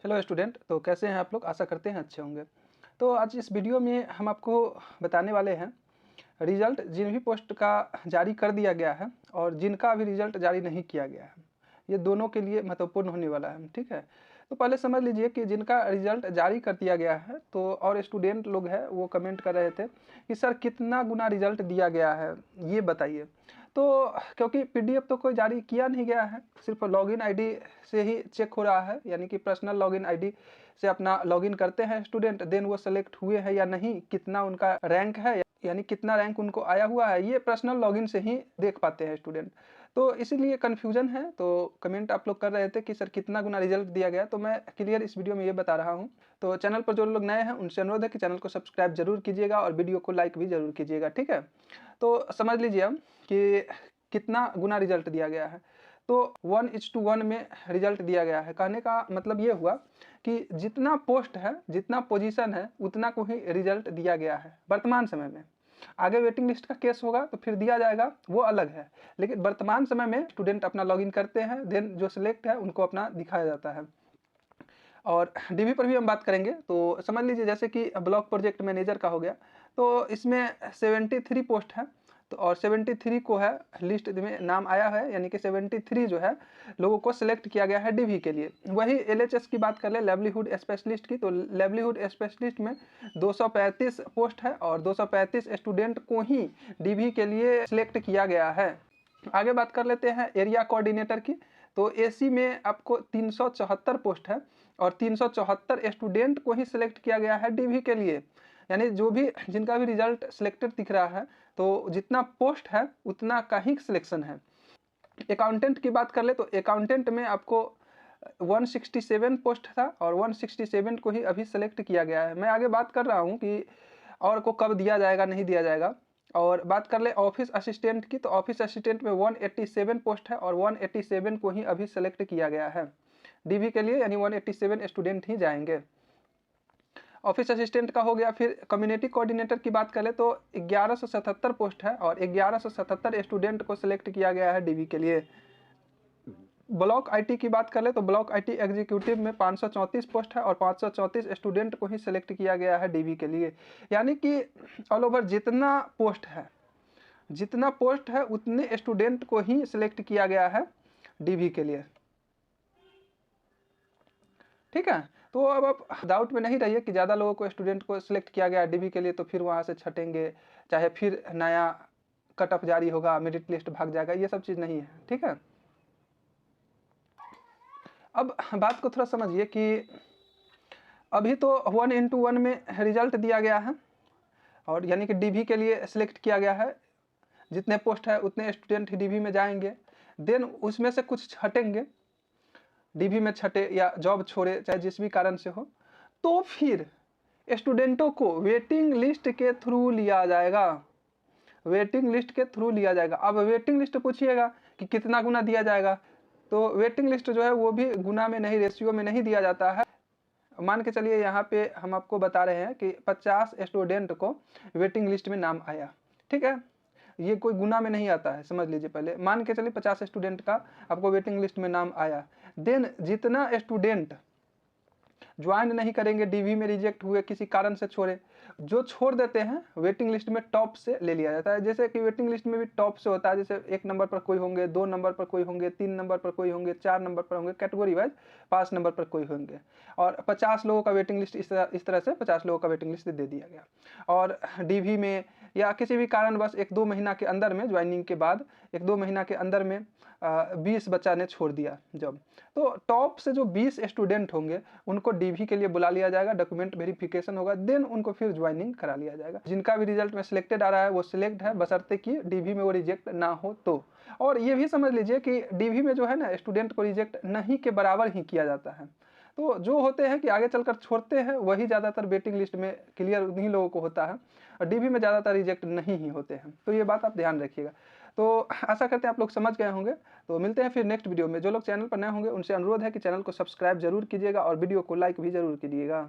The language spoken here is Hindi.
हेलो स्टूडेंट, तो कैसे हैं आप लोग। आशा करते हैं अच्छे होंगे। तो आज इस वीडियो में हम आपको बताने वाले हैं रिजल्ट जिन भी पोस्ट का जारी कर दिया गया है और जिनका अभी रिजल्ट जारी नहीं किया गया है, ये दोनों के लिए महत्वपूर्ण होने वाला है। ठीक है, तो पहले समझ लीजिए कि जिनका रिजल्ट जारी कर दिया गया है तो और स्टूडेंट लोग हैं वो कमेंट कर रहे थे कि सर कितना गुना रिजल्ट दिया गया है ये बताइए। तो क्योंकि पीडीएफ तो कोई जारी किया नहीं गया है, सिर्फ लॉगिन आईडी से ही चेक हो रहा है, यानी कि पर्सनल लॉगिन आईडी से अपना लॉगिन करते हैं स्टूडेंट, देन वो सेलेक्ट हुए हैं या नहीं, कितना उनका रैंक है, यानी कितना रैंक उनको आया हुआ है, ये पर्सनल लॉगिन से ही देख पाते हैं स्टूडेंट। तो इसीलिए कन्फ्यूजन है। तो कमेंट आप लोग कर रहे थे कि सर कितना गुना रिजल्ट दिया गया, तो मैं क्लियर इस वीडियो में ये बता रहा हूँ। तो चैनल पर जो लोग नए हैं उनसे अनुरोध है कि चैनल को सब्सक्राइब जरूर कीजिएगा और वीडियो को लाइक भी जरूर कीजिएगा। ठीक है, तो समझ लीजिए अब कि कितना गुना रिजल्ट दिया गया है। तो 1:1 में रिजल्ट दिया गया है। कहने का मतलब ये हुआ कि जितना पोस्ट है, जितना पोजीशन है, उतना को ही रिजल्ट दिया गया है वर्तमान समय में। आगे वेटिंग लिस्ट का केस होगा तो फिर दिया जाएगा, वो अलग है। लेकिन वर्तमान समय में स्टूडेंट अपना लॉगिन करते हैं, देन जो सिलेक्ट है उनको अपना दिखाया जाता है। और डीवी पर भी हम बात करेंगे। तो समझ लीजिए जैसे कि ब्लॉक प्रोजेक्ट मैनेजर का हो गया, तो इसमें 73 पोस्ट है। तो और 73 को है लिस्ट में नाम आया है, यानी कि 73 जो है लोगों को सिलेक्ट किया गया है डीवी के लिए। वही एलएचएस की बात कर ले, लाइवलीहुड स्पेशलिस्ट की, तो लाइवलीहुड स्पेशलिस्ट में 235 पोस्ट है और 235 स्टूडेंट को ही डीवी के लिए सिलेक्ट किया गया है। आगे बात कर लेते हैं एरिया कोऑर्डिनेटर की। तो एसी में आपको 374 पोस्ट है और 374 स्टूडेंट को ही सिलेक्ट किया गया है डीवी के लिए, यानी जो भी जिनका भी रिजल्ट सिलेक्टेड दिख रहा है, तो जितना पोस्ट है उतना का ही सिलेक्शन है। अकाउंटेंट की बात कर ले, तो अकाउंटेंट में आपको 167 पोस्ट था और 167 को ही अभी सेलेक्ट किया गया है। मैं आगे बात कर रहा हूँ कि और को कब दिया जाएगा नहीं दिया जाएगा। और बात कर ले ऑफिस असिस्टेंट की, तो ऑफिस असिस्टेंट में 187 पोस्ट है और 187 को ही अभी सेलेक्ट किया गया है डीवी के लिए, यानी 187 स्टूडेंट ही जाएंगे। ऑफिस असिस्टेंट का हो गया। फिर कम्युनिटी कोऑर्डिनेटर की बात करें तो 1177 पोस्ट है और 1177 स्टूडेंट को सिलेक्ट किया गया है डीवी के लिए। ब्लॉक आईटी की बात करें तो ब्लॉक आईटी एग्जीक्यूटिव में 534 पोस्ट है और 534 स्टूडेंट को ही सिलेक्ट किया गया है डीवी के लिए, यानी कि ऑल ओवर जितना पोस्ट है उतने स्टूडेंट को ही सिलेक्ट किया गया है डीवी के लिए। ठीक है, तो अब आप डाउट में नहीं रहिए कि ज़्यादा लोगों को स्टूडेंट को सिलेक्ट किया गया डीवी के लिए तो फिर वहाँ से छटेंगे, चाहे फिर नया कट ऑफ जारी होगा, मेरिट लिस्ट भाग जाएगा, ये सब चीज़ नहीं है। ठीक है, अब बात को थोड़ा समझिए कि अभी तो 1:1 में रिजल्ट दिया गया है और यानी कि डीवी के लिए सिलेक्ट किया गया है। जितने पोस्ट है उतने स्टूडेंट ही डीवी में जाएंगे, देन उसमें से कुछ छटेंगे, डीवी में छटे या जॉब छोड़े, चाहे जिस भी कारण से हो, तो फिर स्टूडेंटों को वेटिंग लिस्ट के थ्रू लिया जाएगा। वेटिंग लिस्ट के थ्रू लिया जाएगा। अब वेटिंग लिस्ट पूछिएगा कि कितना गुना दिया जाएगा, तो वेटिंग लिस्ट जो है वो भी गुना में नहीं, रेशियो में नहीं दिया जाता है। मान के चलिए यहाँ पे हम आपको बता रहे हैं कि 50 स्टूडेंट को वेटिंग लिस्ट में नाम आया। ठीक है, ये कोई गुना में नहीं आता है, समझ लीजिए। पहले मान के चलिए 50 स्टूडेंट का आपको वेटिंग लिस्ट में नाम आया, देन जितना स्टूडेंट ज्वाइन नहीं करेंगे, डीवी में रिजेक्ट हुए, किसी कारण से छोड़े, जो छोड़ देते हैं वेटिंग लिस्ट में टॉप से ले लिया जाता है। जैसे कि वेटिंग लिस्ट में भी टॉप से होता है, जैसे 1 नंबर पर कोई होंगे, 2 नंबर पर कोई होंगे, 3 नंबर पर कोई होंगे, 4 नंबर पर होंगे, कैटेगरी वाइज 5 नंबर पर कोई होंगे। और 50 लोगों का वेटिंग लिस्ट इस तरह से 50 लोगों का वेटिंग लिस्ट दे दिया गया। और डीवी में या किसी भी कारण बस 1-2 महीना के अंदर में, ज्वाइनिंग के बाद 1-2 महीना के अंदर में 20 बच्चा ने छोड़ दिया जब, तो टॉप से जो 20 स्टूडेंट होंगे उनको डीवी के लिए बुला लिया जाएगा, डॉक्यूमेंट वेरिफिकेशन होगा, देन उनको फिर ज्वाइनिंग करा लिया जाएगा। जिनका भी रिजल्ट में सिलेक्टेड आ रहा है वो सिलेक्ट है, बशर्ते कि डीवी में वो रिजेक्ट ना हो तो। और ये भी समझ लीजिए कि डीवी में जो है ना, स्टूडेंट को रिजेक्ट नहीं के बराबर ही किया जाता है। तो जो होते हैं कि आगे चलकर छोड़ते हैं वही ज़्यादातर वेटिंग लिस्ट में क्लियर उन्हीं लोगों को होता है और डीवी में ज़्यादातर रिजेक्ट नहीं ही होते हैं। तो ये बात आप ध्यान रखिएगा। तो आशा करते हैं आप लोग समझ गए होंगे। तो मिलते हैं फिर नेक्स्ट वीडियो में। जो लोग चैनल पर नए होंगे उनसे अनुरोध है कि चैनल को सब्सक्राइब जरूर कीजिएगा और वीडियो को लाइक भी जरूर कीजिएगा।